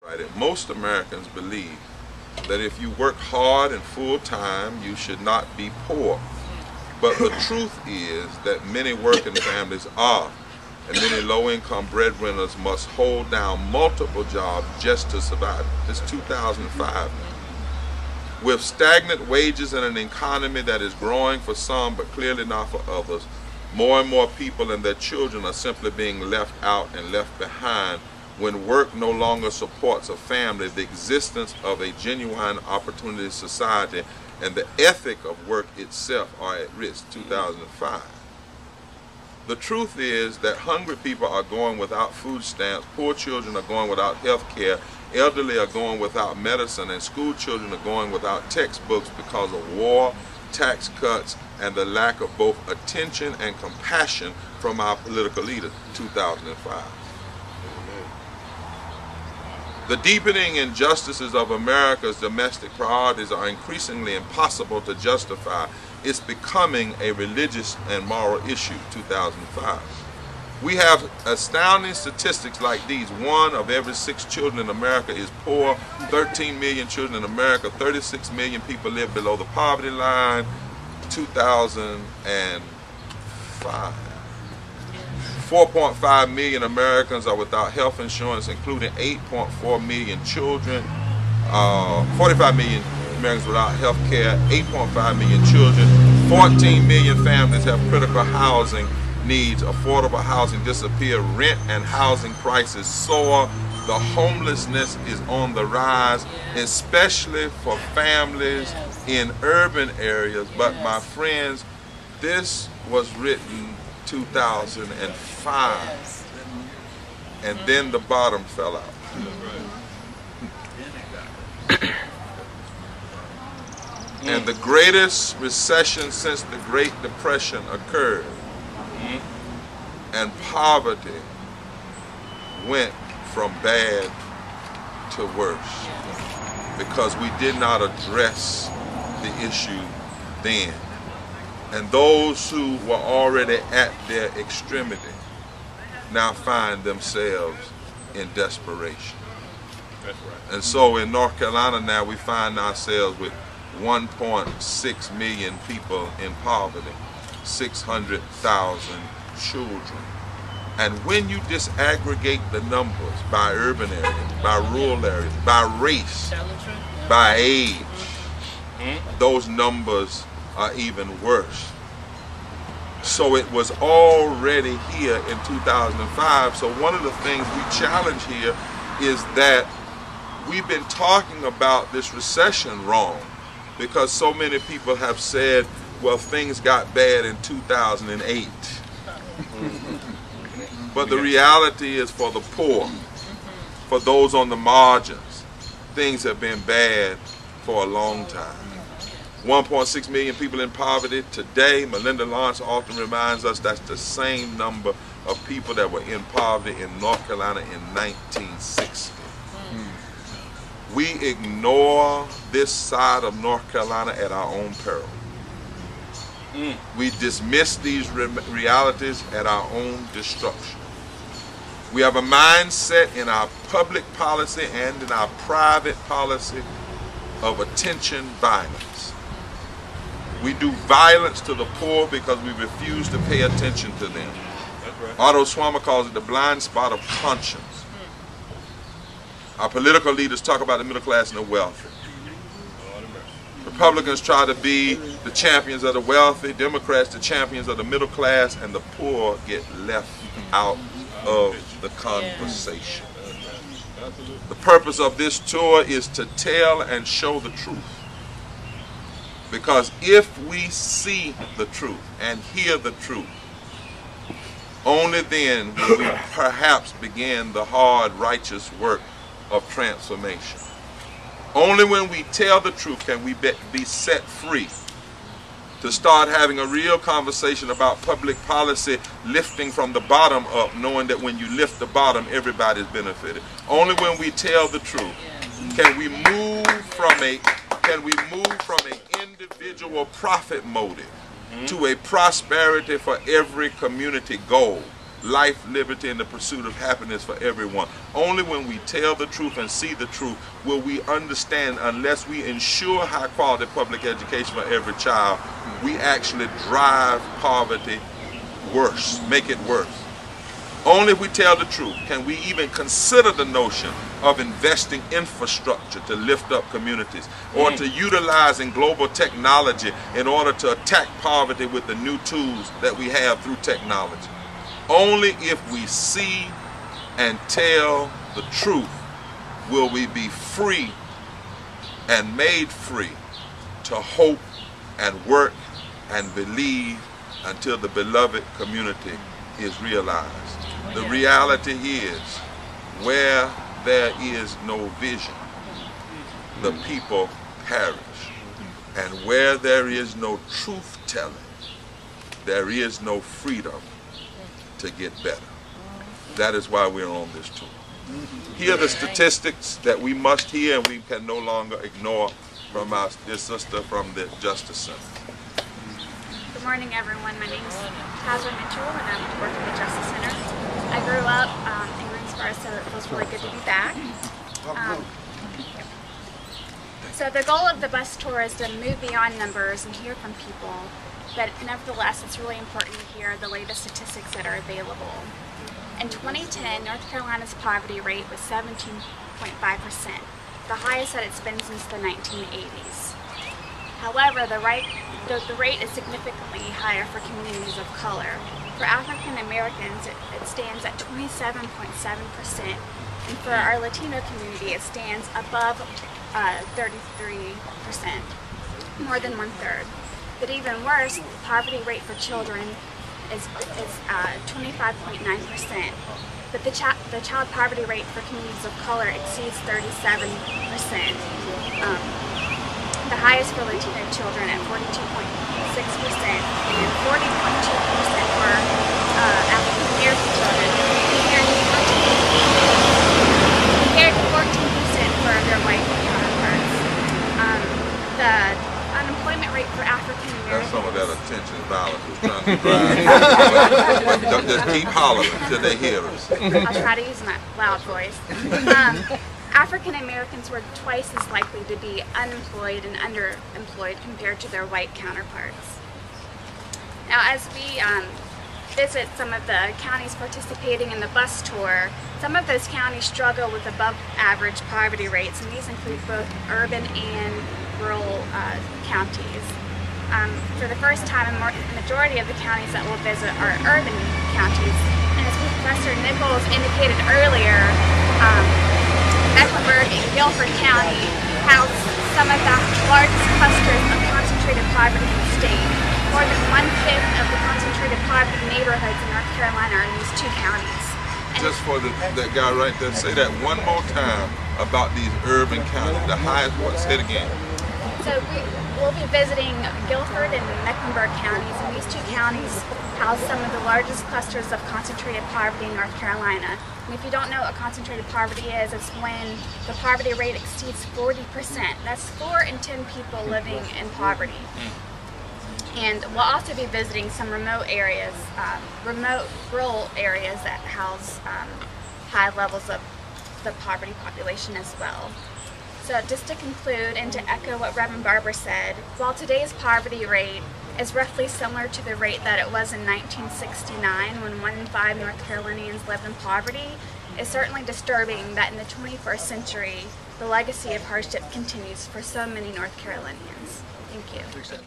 Right. Most Americans believe that if you work hard and full time, you should not be poor. But the truth is that many working families are, and many low-income breadwinners must hold down multiple jobs just to survive. It's 2005. With stagnant wages and an economy that is growing for some but clearly not for others, more and more people and their children are simply being left out and left behind. When work no longer supports a family, the existence of a genuine opportunity society and the ethic of work itself are at risk. 2005. The truth is that hungry people are going without food stamps, poor children are going without health care, elderly are going without medicine, and school children are going without textbooks because of war, tax cuts, and the lack of both attention and compassion from our political leaders. 2005. The deepening injustices of America's domestic priorities are increasingly impossible to justify. It's becoming a religious and moral issue. 2005. We have astounding statistics like these. 1 of every 6 children in America is poor. 13 million children in America. 36 million people live below the poverty line. 2005. 4.5 million Americans are without health insurance, including 8.4 million children. 45 million Americans without health care, 8.5 million children. 14 million families have critical housing needs. Affordable housing disappear. Rent and housing prices soar. The homelessness is on the rise, especially for families in urban areas. But my friends, this was written 2005, and then the bottom fell out. And the greatest recession since the Great Depression occurred, and poverty went from bad to worse because we did not address the issue then. And those who were already at their extremity now find themselves in desperation. That's right. And so in North Carolina now we find ourselves with 1.6 million people in poverty, 600,000 children. And when you disaggregate the numbers by urban areas, by rural areas, by race, by age, those numbers are even worse. So it was already here in 2005. So one of the things we challenge here is that we've been talking about this recession wrong, because so many people have said, well, things got bad in 2008. But the reality is, for the poor, for those on the margins, things have been bad for a long time. 1.6 million people in poverty today. Melinda Lawrence often reminds us that's the same number of people that were in poverty in North Carolina in 1960. We ignore this side of North Carolina at our own peril. We dismiss these realities at our own destruction. We have a mindset in our public policy and in our private policy of attention violence. We do violence to the poor because we refuse to pay attention to them. That's right. Otto Schwammer calls it the blind spot of conscience. Our political leaders talk about the middle class and the wealthy. Republicans try to be the champions of the wealthy, Democrats the champions of the middle class, and the poor get left out of the conversation. The purpose of this tour is to tell and show the truth. Because if we see the truth and hear the truth, only then will we perhaps begin the hard, righteous work of transformation. Only when we tell the truth can we be set free to start having a real conversation about public policy, lifting from the bottom up, knowing that when you lift the bottom, everybody's benefited. Only when we tell the truth can we move from an individual profit motive to a prosperity for every community goal. life, liberty, and the pursuit of happiness for everyone. Only when we tell the truth and see the truth will we understand, unless we ensure high quality public education for every child, we actually drive poverty worse, make it worse. Only if we tell the truth can we even consider the notion of investing infrastructure to lift up communities, or to utilizing global technology in order to attack poverty with the new tools that we have through technology. Only if we see and tell the truth will we be free and made free to hope and work and believe until the beloved community is realized. The reality is, where there is no vision, the people perish. And where there is no truth-telling, there is no freedom to get better. That is why we're on this tour. Here are the statistics that we must hear and we can no longer ignore from our dear sister from the Justice Center. Good morning, everyone. My name is Mitchell, and I'm working at the Justice Center. I grew up in Greensboro, so it feels really good to be back. So the goal of the bus tour is to move beyond numbers and hear from people, but nevertheless, it's really important to hear the latest statistics that are available. In 2010, North Carolina's poverty rate was 17.5%, the highest that it's been since the 1980s. However, the rate is significantly higher for communities of color. For African Americans, it stands at 27.7%, and for our Latino community, it stands above 33%, more than 1/3. But even worse, the poverty rate for children is 25.9%. But the child poverty rate for communities of color exceeds 37%. The highest for Latino children at 42.6% and 40.2% for African American children, compared to 14% for their white counterparts. The unemployment rate for African Americans. That's some of that attention violence was trying to drive. Just keep hollering until they hear us. I'll try to use my loud voice. African Americans were twice as likely to be unemployed and underemployed compared to their white counterparts. Now, as we visit some of the counties participating in the bus tour, some of those counties struggle with above average poverty rates, and these include both urban and rural counties. For the first time, a majority of the counties that we'll visit are urban counties, and as Professor Nichols indicated earlier, Mecklenburg and Guilford County house some of the largest clusters of concentrated poverty in the state. More than 1/5 of the concentrated poverty neighborhoods in North Carolina are in these two counties. And just for that guy right there, say that one more time about these urban counties, the highest one, say it again. So we'll be visiting Guilford and Mecklenburg counties, and these two counties house some of the largest clusters of concentrated poverty in North Carolina. And if you don't know what concentrated poverty is, it's when the poverty rate exceeds 40%. That's 4 in 10 people living in poverty. And we'll also be visiting some remote areas, remote rural areas that house high levels of the poverty population as well. So just to conclude and to echo what Reverend Barber said, while today's poverty rate is roughly similar to the rate that it was in 1969 when 1 in 5 North Carolinians lived in poverty, it's certainly disturbing that in the 21st century, the legacy of hardship continues for so many North Carolinians. Thank you.